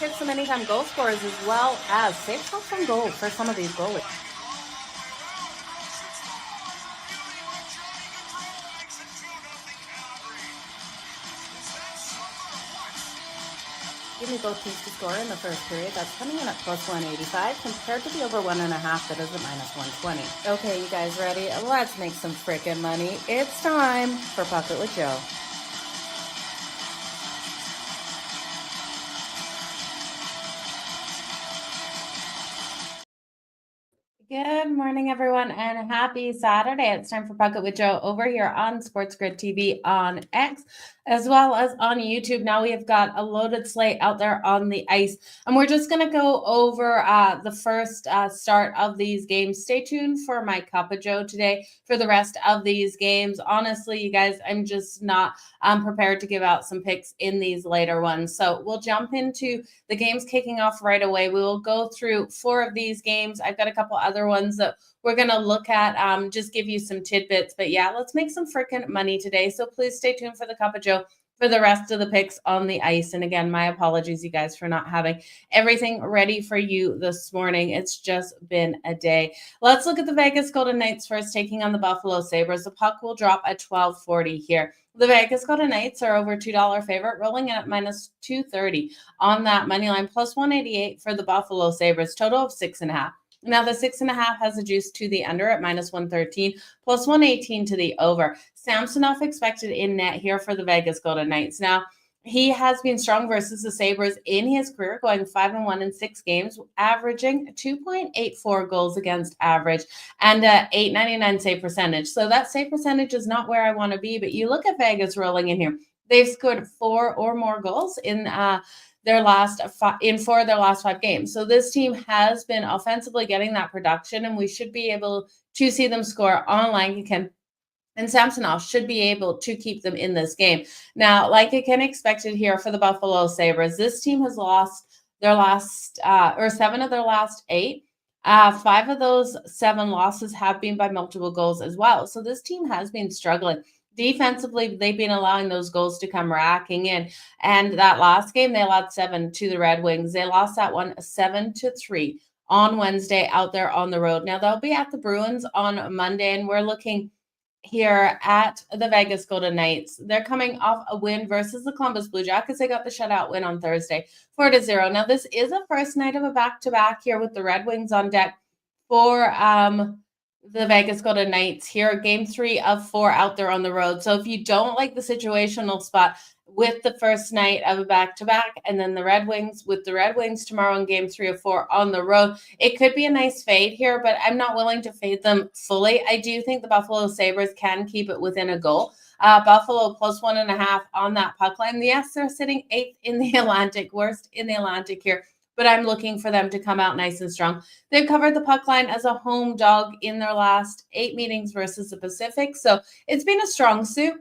hit some anytime goal scorers as well as safe shots on goal for some of these goalies. Give me both teams to score in the first period. That's coming in at plus 185 compared to the over 1.5 that is at minus 120. Okay, you guys ready? Let's make some freaking money. It's time for Pocket with Jo. Good morning, everyone, and happy Saturday. It's time for Pocket with Jo over here on SportsGrid TV on X, as well as on YouTube. Now we have got a loaded slate out there on the ice, and we're just going to go over the first start of these games. Stay tuned for my Cup of Joe today for the rest of these games. Honestly, you guys, I'm just not prepared to give out some picks in these later ones. So we'll jump into the games kicking off right away. We will go through 4 of these games. I've got a couple other ones that we're going to look at, just give you some tidbits. But yeah, let's make some freaking money today. So please stay tuned for the Cup of Joe for the rest of the picks on the ice. And again, my apologies, you guys, for not having everything ready for you this morning. It's just been a day. Let's look at the Vegas Golden Knights first, taking on the Buffalo Sabres. The puck will drop at 12:40 here. The Vegas Golden Knights are over $2 favorite, rolling in at minus 230 on that money line, plus 188 for the Buffalo Sabres, total of 6.5. Now, the 6.5 has a juice to the under at minus 113, plus 118 to the over. Samsonov expected in net here for the Vegas Golden Knights. Now, he has been strong versus the Sabres in his career, going 5-1 in 6 games, averaging 2.84 goals against average and a .899 save percentage. So that save percentage is not where I want to be, but you look at Vegas rolling in here. They've scored 4 or more goals in their last 4 of their last 5 games. So this team has been offensively getting that production, and we should be able to see them score on Lankin. And Samsonov should be able to keep them in this game. Now, like I can expected here for the Buffalo Sabres, this team has lost their last 7 of their last 8. 5 of those 7 losses have been by multiple goals as well. So this team has been struggling. Defensively, they've been allowing those goals to come racking in. And that last game, they allowed 7 to the Red Wings. They lost that one 7-3 on Wednesday out there on the road. Now, they'll be at the Bruins on Monday, and we're looking here at the Vegas Golden Knights. They're coming off a win versus the Columbus Blue Jackets. They got the shutout win on Thursday, 4-0. Now, this is the first night of a back-to-back here with the Red Wings on deck for the Vegas Golden Knights here. Game 3 of 4 out there on the road. So if you don't like the situational spot with the first night of a back-to-back and then the Red Wings with the Red Wings tomorrow in game 3 of 4 on the road, it could be a nice fade here, but I'm not willing to fade them fully. I do think the Buffalo Sabres can keep it within a goal. Buffalo plus 1.5 on that puck line. Yes, they're sitting 8th in the Atlantic, worst in the Atlantic here, but I'm looking for them to come out nice and strong. They've covered the puck line as a home dog in their last 8 meetings versus the Pacific, so it's been a strong suit.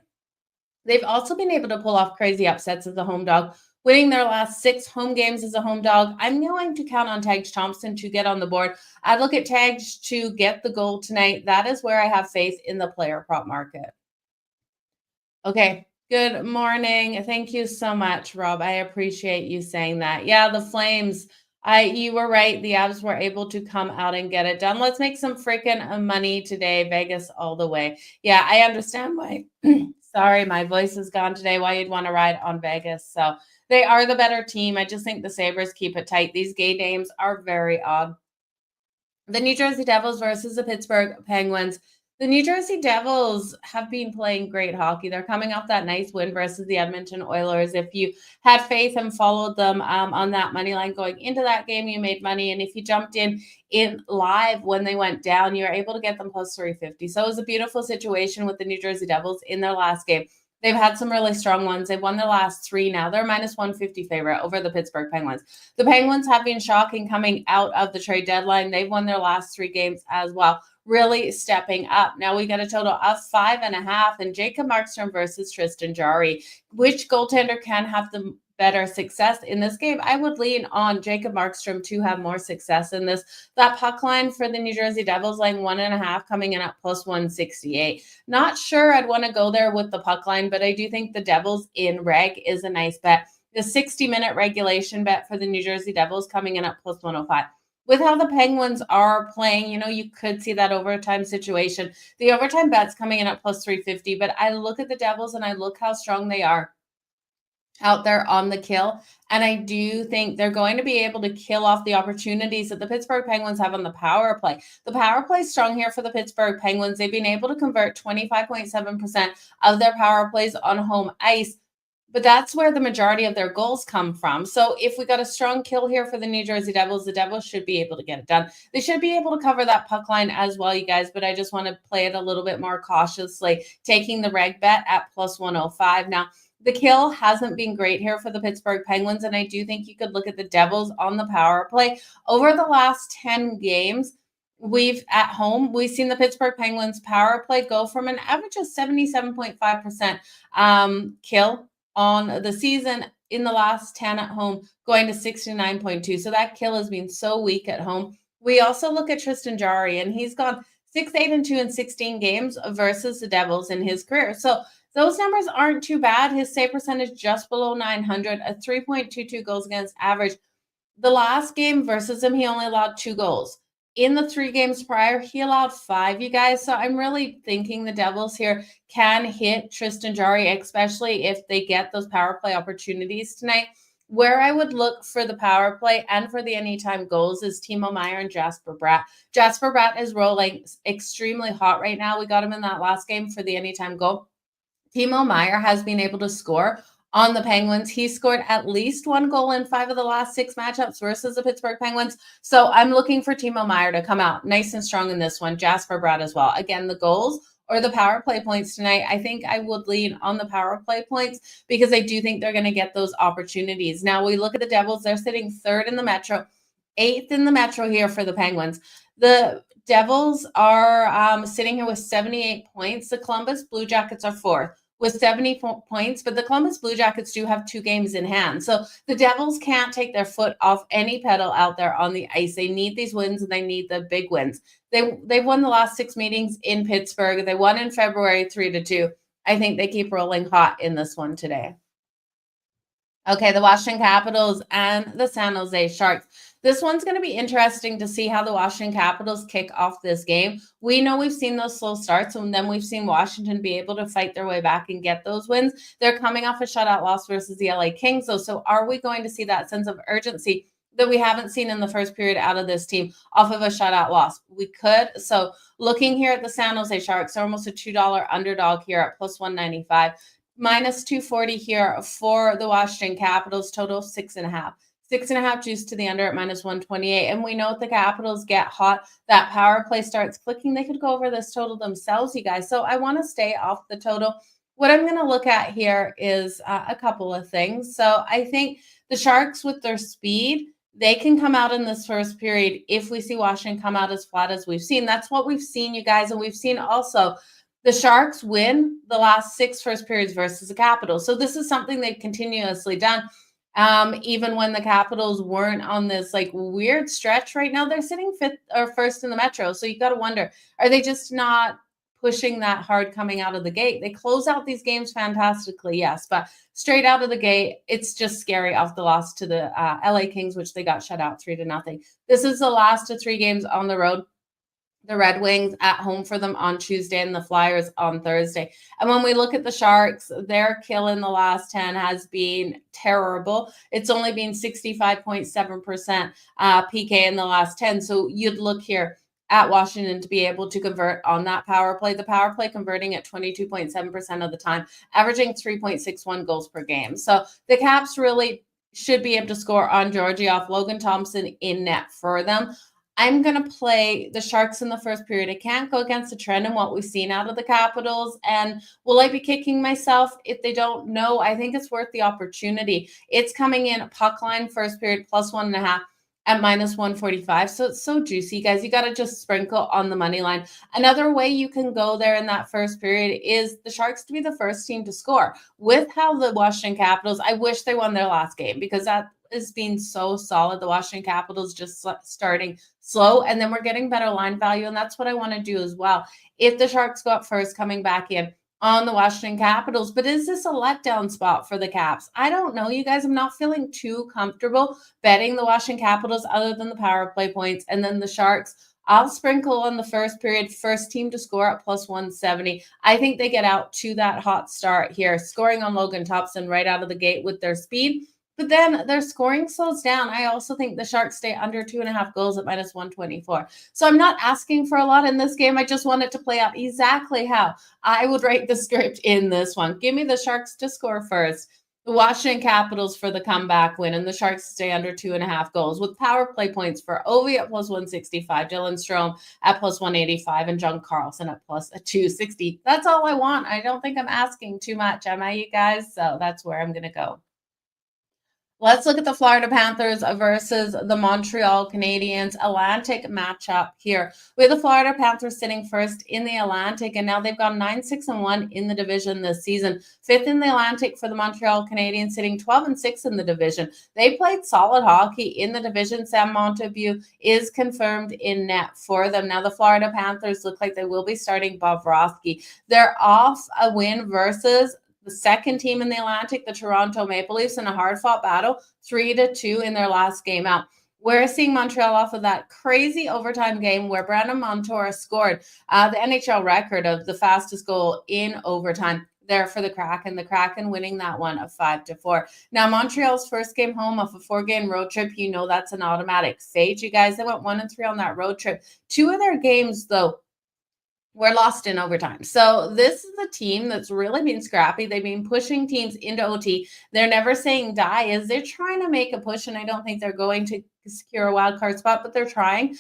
They've also been able to pull off crazy upsets as a home dog, winning their last 6 home games as a home dog. I'm going to count on Tage Thompson to get on the board. I'd look at Tage to get the goal tonight. That is where I have faith in the player prop market. Okay. Good morning. Thank you so much, Rob. I appreciate you saying that. Yeah, the Flames. You were right. The Avs were able to come out and get it done. Let's make some freaking money today. Vegas all the way. Yeah, I understand why. Sorry, my voice is gone today. Why you'd want to ride on Vegas. So they are the better team. I just think the Sabres keep it tight. These gay names are very odd. The New Jersey Devils versus the Pittsburgh Penguins. The New Jersey Devils have been playing great hockey. They're coming off that nice win versus the Edmonton Oilers. If you had faith and followed them on that money line going into that game, you made money. And if you jumped in live when they went down, you were able to get them plus 350. So it was a beautiful situation with the New Jersey Devils in their last game. They've had some really strong ones. They've won their last 3 now. They're minus 150 favorite over the Pittsburgh Penguins. The Penguins have been shocking coming out of the trade deadline. They've won their last 3 games as well, really stepping up. Now we got a total of 5.5, and Jacob Markstrom versus Tristan Jarry. Which goaltender can have the better success in this game? I would lean on Jacob Markstrom to have more success in this. That puck line for the New Jersey Devils, like 1.5, coming in at plus 168. Not sure I'd want to go there with the puck line, but I do think the Devils in reg is a nice bet. The 60-minute regulation bet for the New Jersey Devils coming in at plus 105. With how the Penguins are playing, you could see that overtime situation. The overtime bet's coming in at plus 350, but I look at the Devils and I look how strong they are out there on the kill. And I do think they're going to be able to kill off the opportunities that the Pittsburgh Penguins have on the power play. The power play is strong here for the Pittsburgh Penguins. They've been able to convert 25.7% of their power plays on home ice. But that's where the majority of their goals come from. So if we got a strong kill here for the New Jersey Devils, the Devils should be able to get it done. They should be able to cover that puck line as well, you guys, but I just want to play it a little bit more cautiously, taking the reg bet at plus 105. Now, the kill hasn't been great here for the Pittsburgh Penguins, and I do think you could look at the Devils on the power play. Over the last 10 games, we've seen the Pittsburgh Penguins power play go from an average of 77.5% kill on the season in the last 10 at home, going to 69.2. So that kill has been so weak at home. We also look at Tristan Jarry, and he's gone 6-8-2 in 16 games versus the Devils in his career. So those numbers aren't too bad. His save percentage just below 900, a 3.22 goals against average. The last game versus him, he only allowed 2 goals. In the 3 games prior, he allowed 5, you guys. So I'm really thinking the Devils here can hit Tristan Jarry, especially if they get those power play opportunities tonight. Where I would look for the power play and for the anytime goals is Timo Meier and Jasper Bratt. Jasper Bratt is rolling extremely hot right now. We got him in that last game for the anytime goal. Timo Meier has been able to score on the Penguins. He scored at least 1 goal in 5 of the last 6 matchups versus the Pittsburgh Penguins. So I'm looking for Timo Meier to come out nice and strong in this one. Jasper Bratt as well. Again, the goals or the power play points tonight, I think I would lean on the power play points because I do think they're going to get those opportunities. Now we look at the Devils. They're sitting 3rd in the Metro, 8th in the Metro here for the Penguins. The Devils are sitting here with 78 points. The Columbus Blue Jackets are 4th with 70 points, but the Columbus Blue Jackets do have 2 games in hand. So the Devils can't take their foot off any pedal out there on the ice. They need these wins, and they need the big wins. They've won the last 6 meetings in Pittsburgh. They won in February 3-2. I think they keep rolling hot in this one today. Okay, the Washington Capitals and the San Jose Sharks. This one's going to be interesting to see how the Washington Capitals kick off this game. We know we've seen those slow starts, and then we've seen Washington be able to fight their way back and get those wins. They're coming off a shutout loss versus the LA Kings, though. So are we going to see that sense of urgency that we haven't seen in the first period out of this team off of a shutout loss? We could. So looking here at the San Jose Sharks, they're almost a $2 underdog here at plus 195. Minus 240 here for the Washington Capitals, total 6.5. 6.5 juice to the under at minus 128. And we know if the Capitals get hot, that power play starts clicking, they could go over this total themselves, you guys. So I want to stay off the total. What I'm going to look at here is a couple of things. So I think the Sharks, with their speed, they can come out in this first period if we see Washington come out as flat as we've seen. That's what we've seen, you guys. And we've seen also the Sharks win the last 6 first periods versus the Capitals. So this is something they've continuously done. Even when the Capitals weren't on this weird stretch right now, they're sitting 5th or 1st in the Metro. So you got to wonder, are they just not pushing that hard coming out of the gate? They close out these games fantastically, yes, but straight out of the gate, it's just scary off the loss to the LA Kings, which they got shut out 3-0. This is the last of 3 games on the road. The Red Wings at home for them on Tuesday and the Flyers on Thursday. And when we look at the Sharks, their kill in the last 10 has been terrible. It's only been 65.7% PK in the last 10. So you'd look here at Washington to be able to convert on that power play. The power play converting at 22.7% of the time, averaging 3.61 goals per game. So the Caps really should be able to score on Georgiev, Logan Thompson in net for them. I'm going to play the Sharks in the first period. I can't go against the trend and what we've seen out of the Capitals. And will I be kicking myself if they don't? No, I think it's worth the opportunity. It's coming in puck line first period plus 1.5 at minus 145. So it's so juicy, guys. You got to just sprinkle on the money line. Another way you can go there in that first period is the Sharks to be the first team to score. With how the Washington Capitals, I wish they won their last game because that is being so solid. The Washington Capitals just starting slow, and then we're getting better line value, and that's what I want to do as well. If the Sharks go up first, coming back in, on the Washington Capitals. But is this a letdown spot for the Caps? I don't know, you guys. I'm not feeling too comfortable betting the Washington Capitals other than the power play points. And then the Sharks, I'll sprinkle on the first period, first team to score at plus 170. I think they get out to that hot start here, scoring on Logan Thompson right out of the gate with their speed. But then their scoring slows down. I also think the Sharks stay under 2.5 goals at minus 124. So I'm not asking for a lot in this game. I just want it to play out exactly how I would write the script in this one. Give me the Sharks to score first, the Washington Capitals for the comeback win, and the Sharks stay under 2.5 goals with power play points for Ovi at plus 165, Dylan Strome at plus 185, and John Carlson at plus 260. That's all I want. I don't think I'm asking too much, am I, you guys? So that's where I'm going to go. Let's look at the Florida Panthers versus the Montreal Canadiens Atlantic matchup here. We have the Florida Panthers sitting first in the Atlantic, and now they've gone 9-6-1 in the division this season. Fifth in the Atlantic for the Montreal Canadiens, sitting 12-6 in the division. They played solid hockey in the division. Sam Montague is confirmed in net for them. Now the Florida Panthers look like they will be starting Bobrovsky. They're off a win versus the second team in the Atlantic, the Toronto Maple Leafs, in a hard-fought battle, 3-2 in their last game out. We're seeing Montreal off of that crazy overtime game where Brandon Montour scored the NHL record of the fastest goal in overtime there for the Kraken winning that one of 5-4. Now, Montreal's first game home off a 4-game road trip, you know that's an automatic fade. You guys, they went 1-3 on that road trip. 2 of their games, though, we're lost in overtime. So this is a team that's really been scrappy. They've been pushing teams into OT. They're never saying die as they're trying to make a push, and I don't think they're going to secure a wild card spot, but they're trying.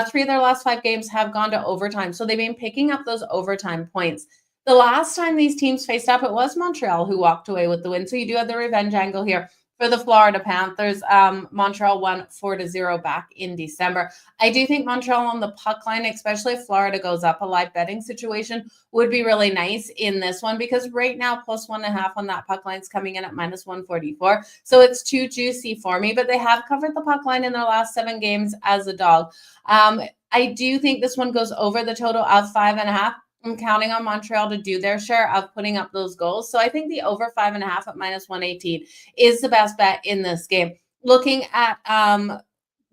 3 of their last 5 games have gone to overtime. So they've been picking up those overtime points. The last time these teams faced up, it was Montreal who walked away with the win. So you do have the revenge angle here. For the Florida Panthers, Montreal won 4-0 back in December. I do think Montreal on the puck line, especially if Florida goes up, a live betting situation would be really nice in this one because right now plus 1.5 on that puck line is coming in at minus 144. So it's too juicy for me, but they have covered the puck line in their last 7 games as a dog. I do think this one goes over the total of 5.5. I'm counting on Montreal to do their share of putting up those goals. So I think the over 5.5 at minus 118 is the best bet in this game. Looking at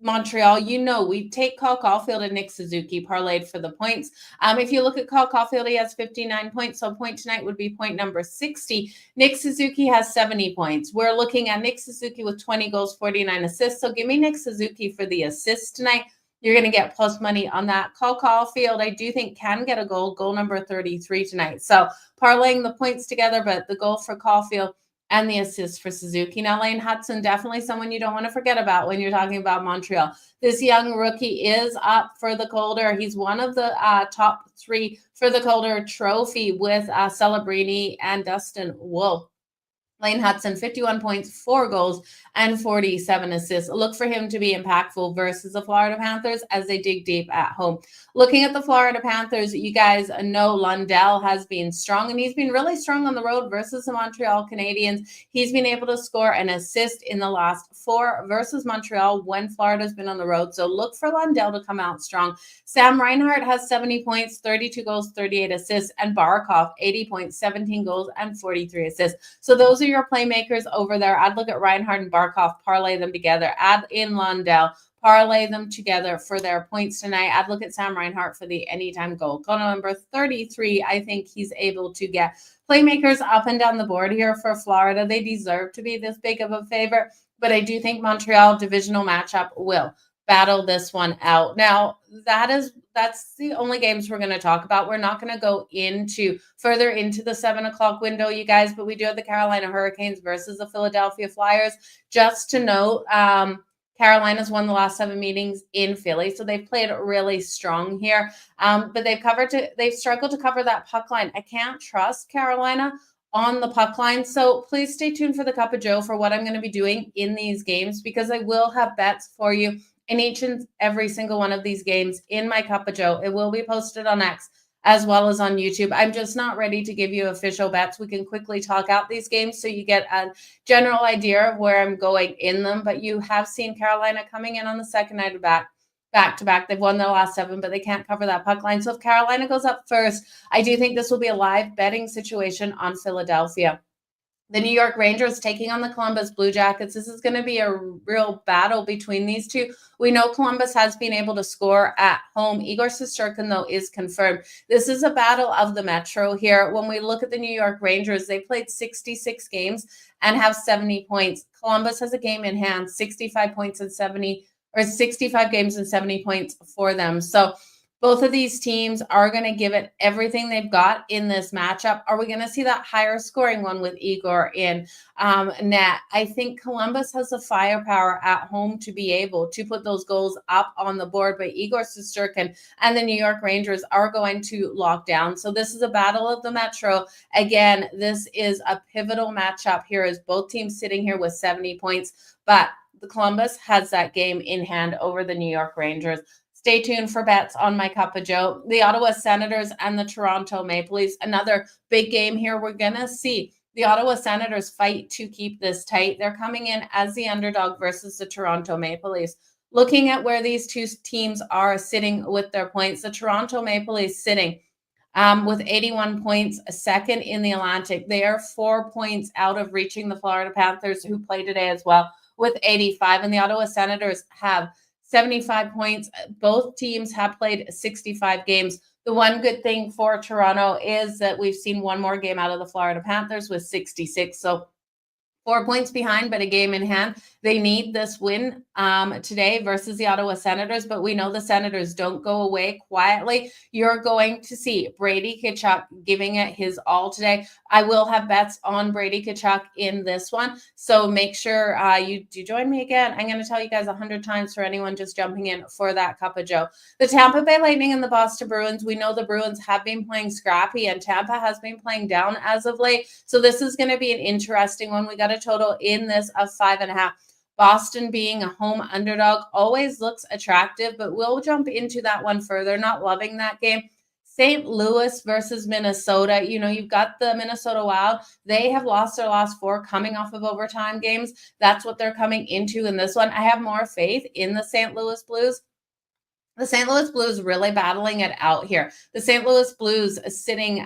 Montreal, you know, we take Cole Caulfield and Nick Suzuki parlayed for the points. If you look at Cole Caulfield, he has 59 points. So a point tonight would be point number 60. Nick Suzuki has 70 points. We're looking at Nick Suzuki with 20 goals, 49 assists. So give me Nick Suzuki for the assist tonight. You're going to get plus money on that. Cole Caulfield, I do think, can get a goal number 33 tonight. So parlaying the points together, but the goal for Caulfield and the assist for Suzuki. Now, Lane Hudson, definitely someone you don't want to forget about when you're talking about Montreal. This young rookie is up for the Calder. He's one of the top 3 for the Calder trophy with Celebrini and Dustin Wolf. Lane Hudson, 51 points, 4 goals, and 47 assists. Look for him to be impactful versus the Florida Panthers as they dig deep at home. Looking at the Florida Panthers, you guys know Lundell has been strong, and he's been really strong on the road versus the Montreal Canadiens. He's been able to score an assist in the last 4 versus Montreal when Florida's been on the road. So look for Lundell to come out strong. Sam Reinhart has 70 points, 32 goals, 38 assists, and Barkov, 80 points, 17 goals, and 43 assists. So those are your playmakers over there. I'd look at Reinhardt and Barkov, parlay them together. Add in Lundell, parlay them together for their points tonight. I'd look at Sam Reinhart for the anytime goal. Goal number 33, I think he's able to get playmakers up and down the board here for Florida. They deserve to be this big of a favorite, but I do think Montreal divisional matchup will battle this one out. Now, that's the only games we're going to talk about. We're not going to go further into the 7 o'clock window, you guys, but we do have the Carolina Hurricanes versus the Philadelphia Flyers. Just to note, Carolina's won the last 7 meetings in Philly, so they've played really strong here. But they've struggled to cover that puck line. I can't trust Carolina on the puck line. So please stay tuned for the Cup of Joe for what I'm going to be doing in these games, because I will have bets for you in each and every single one of these games in my Cup of Joe. It will be posted on X as well as on YouTube. I'm just not ready to give you official bets. We can quickly talk out these games so you get a general idea of where I'm going in them. But you have seen Carolina coming in on the second night of back back-to-back. They've won their last 7, but they can't cover that puck line. So if Carolina goes up first, I do think this will be a live betting situation on Philadelphia. The New York Rangers taking on the Columbus Blue Jackets. This is going to be a real battle between these two. We know Columbus has been able to score at home. Igor Shesterkin, though, is confirmed. This is a battle of the Metro here. When we look at the New York Rangers, they played 66 games and have 70 points. Columbus has a game in hand, 65 points and 65 games and 70 points for them. So both of these teams are going to give it everything they've got in this matchup. Are we going to see that higher scoring one with Igor in net? I think Columbus has the firepower at home to be able to put those goals up on the board, but Igor Shesterkin and the New York Rangers are going to lock down. So this is a battle of the Metro. Again, this is a pivotal matchup here as both teams sitting here with 70 points, but the Columbus has that game in hand over the New York Rangers. Stay tuned for bets on my Cup of Joe. The Ottawa Senators and the Toronto Maple Leafs. Another big game here. We're going to see the Ottawa Senators fight to keep this tight. They're coming in as the underdog versus the Toronto Maple Leafs. Looking at where these two teams are sitting with their points, the Toronto Maple Leafs sitting with 81 points, second in the Atlantic. They are 4 points out of reaching the Florida Panthers, who play today as well, with 85. And the Ottawa Senators have 75 points. Both teams have played 65 games. The one good thing for Toronto is that we've seen one more game out of the Florida Panthers with 66. So 4 points behind, but a game in hand. They need this win today versus the Ottawa Senators, but we know the Senators don't go away quietly. You're going to see Brady Tkachuk giving it his all today. I will have bets on Brady Tkachuk in this one, so make sure you join me again. I'm going to tell you guys 100 times for anyone just jumping in for that Cup of Joe. The Tampa Bay Lightning and the Boston Bruins. We know the Bruins have been playing scrappy, and Tampa has been playing down as of late, so this is going to be an interesting one. We got a total in this of 5.5. Boston being a home underdog always looks attractive, but we'll jump into that one further. Not loving that game. St. Louis versus Minnesota. You know, you've got the Minnesota Wild. They have lost their last 4 coming off of overtime games. That's what they're coming into in this one. I have more faith in the St. Louis Blues. The St. Louis Blues really battling it out here. The St. Louis Blues sitting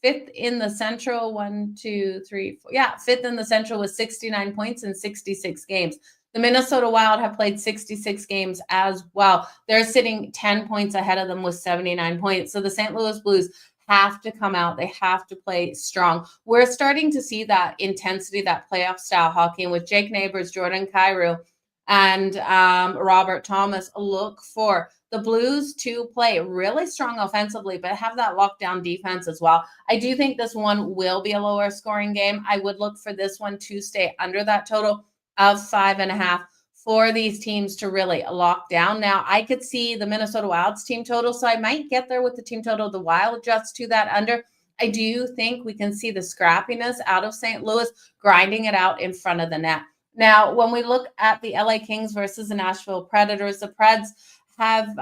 fifth in the Central, 1, 2, 3, 4. Yeah, fifth in the Central with 69 points in 66 games. The Minnesota Wild have played 66 games as well. They're sitting 10 points ahead of them with 79 points. So the St. Louis Blues have to come out. They have to play strong. We're starting to see that intensity, that playoff style hockey. And with Jake Neighbors, Jordan Kyrou, and Robert Thomas, look for the Blues to play really strong offensively, but have that lockdown defense as well. I do think this one will be a lower scoring game. I would look for this one to stay under that total of 5.5 for these teams to really lock down. Now, I could see the Minnesota Wild's team total, so I might get there with the team total. The Wild adjusts to that under. I do think we can see the scrappiness out of St. Louis grinding it out in front of the net. Now, when we look at the LA Kings versus the Nashville Predators, the Preds have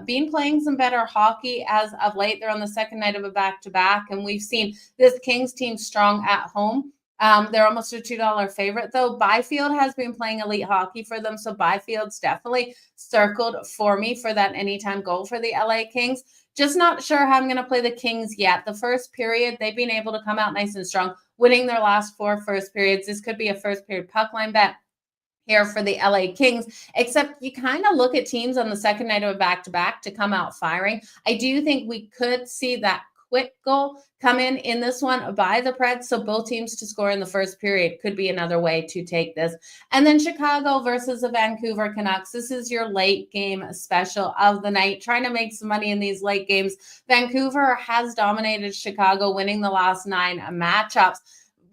been playing some better hockey as of late. They're on the second night of a back-to-back, and we've seen this Kings team strong at home. They're almost a $2 favorite, though. Byfield has been playing elite hockey for them, so Byfield's definitely circled for me for that anytime goal for the LA Kings. Just not sure how I'm going to play the Kings yet. The first period, they've been able to come out nice and strong, winning their last 4 first periods. This could be a first period puck line bet here for the LA Kings, except you kind of look at teams on the second night of a back-to-back to come out firing. I do think we could see that quick goal come in this one by the Preds, so both teams to score in the first period could be another way to take this. And then Chicago versus the Vancouver Canucks. This is your late game special of the night, trying to make some money in these late games. Vancouver has dominated Chicago, winning the last 9 matchups.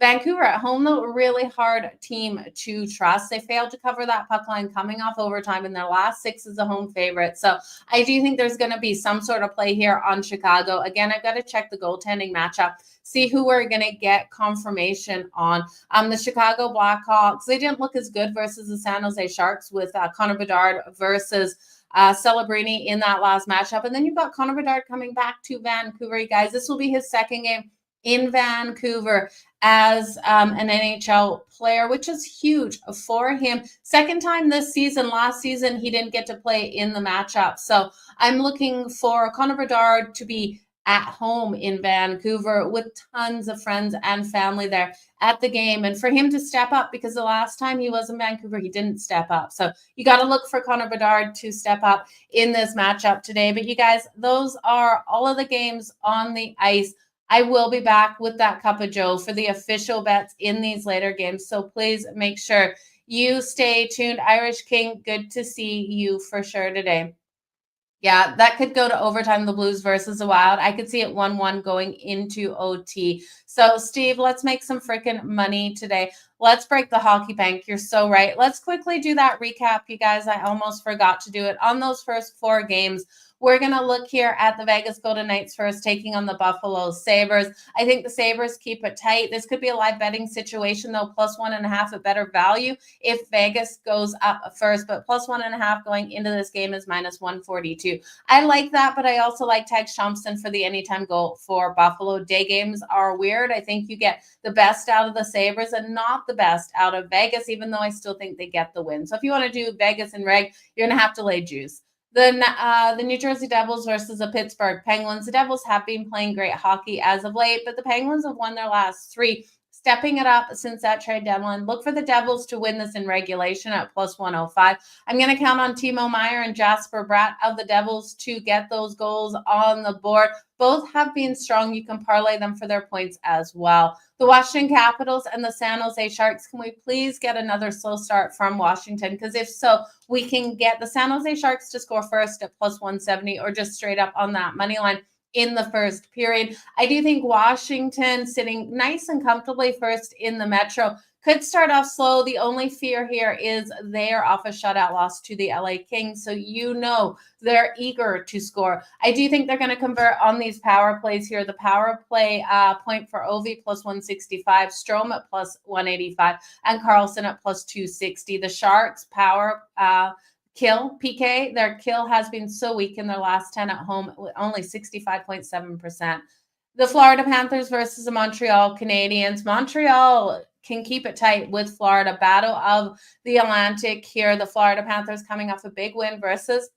Vancouver at home, though, a really hard team to trust. They failed to cover that puck line coming off overtime in their last 6 as a home favorite. So I do think there's going to be some sort of play here on Chicago. Again, I've got to check the goaltending matchup, see who we're going to get confirmation on. The Chicago Blackhawks, they didn't look as good versus the San Jose Sharks with Connor Bedard versus Celebrini in that last matchup. And then you've got Connor Bedard coming back to Vancouver, you guys. This will be his second game in Vancouver as an NHL player, which is huge for him. Second time this season. Last season, he didn't get to play in the matchup. So I'm looking for Connor Bedard to be at home in Vancouver with tons of friends and family there at the game, and for him to step up, because the last time he was in Vancouver, he didn't step up. So you got to look for Connor Bedard to step up in this matchup today. But you guys, those are all of the games on the ice. I will be back with that cup of Joe for the official bets in these later games. So please make sure you stay tuned. Irish King, good to see you for sure today. Yeah, that could go to overtime, the Blues versus the Wild. I could see it 1-1 going into OT. So, Steve, let's make some freaking money today. Let's break the hockey bank. You're so right. Let's quickly do that recap, you guys. I almost forgot to do it. On those first 4 games, we're going to look here at the Vegas Golden Knights first, taking on the Buffalo Sabres. I think the Sabres keep it tight. This could be a live betting situation, though, plus 1.5 at better value if Vegas goes up first, but plus 1.5 going into this game is minus 142. I like that, but I also like Tex Thompson for the anytime goal for Buffalo. Day games are weird. I think you get the best out of the Sabres and not the best out of Vegas, even though I still think they get the win. So if you want to do Vegas and reg, you're going to have to lay juice. The New Jersey Devils versus the Pittsburgh Penguins. The Devils have been playing great hockey as of late, but the Penguins have won their last 3, stepping it up since that trade deadline. Look for the Devils to win this in regulation at plus 105. I'm going to count on Timo Meier and Jasper Bratt of the Devils to get those goals on the board. Both have been strong. You can parlay them for their points as well. The Washington Capitals and the San Jose Sharks. Can we please get another slow start from Washington? Because if so, we can get the San Jose Sharks to score first at plus 170 or just straight up on that money line in the first period. I do think Washington, sitting nice and comfortably first in the Metro, could start off slow. The only fear here is they're off a shutout loss to the LA Kings. So they're eager to score. I do think they're going to convert on these power plays here. The power play point for Ovi plus 165, Strome at plus 185, and Carlson at plus 260. The Sharks power kill, PK, their kill has been so weak in their last 10 at home, with only 65.7%. The Florida Panthers versus the Montreal Canadiens. Montreal can keep it tight with Florida. Battle of the Atlantic here. The Florida Panthers coming off a big win versus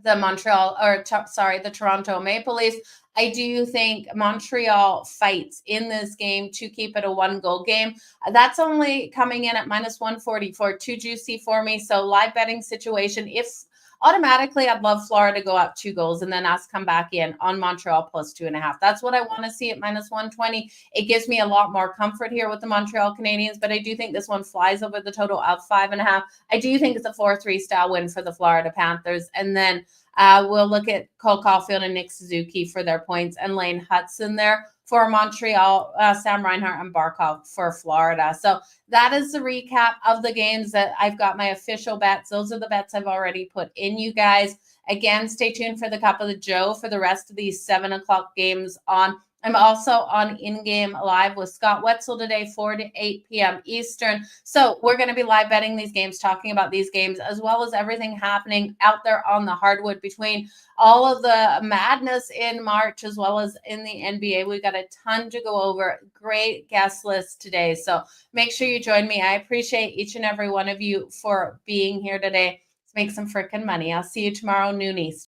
the Toronto Maple Leafs. I do think Montreal fights in this game to keep it a 1-goal game. That's only coming in at minus 144, too juicy for me. So live betting situation, if automatically I'd love Florida to go up 2 goals and then us come back in on Montreal plus 2.5. That's what I want to see at minus 120. It gives me a lot more comfort here with the Montreal Canadiens, but I do think this one flies over the total of 5.5. I do think it's a 4-3 style win for the Florida Panthers. And then we'll look at Cole Caulfield and Nick Suzuki for their points, and Lane Hudson there for Montreal, Sam Reinhart and Barkov for Florida. So that is the recap of the games that I've got my official bets. Those are the bets I've already put in, you guys. Again, stay tuned for the Cup of the Joe for the rest of these 7 o'clock games on. I'm also on In-Game Live with Scott Wetzel today, 4 to 8 p.m. Eastern. So we're going to be live betting these games, talking about these games, as well as everything happening out there on the hardwood between all of the madness in March, as well as in the NBA. We've got a ton to go over. Great guest list today. So make sure you join me. I appreciate each and every one of you for being here today. Let's make some freaking money. I'll see you tomorrow noon East.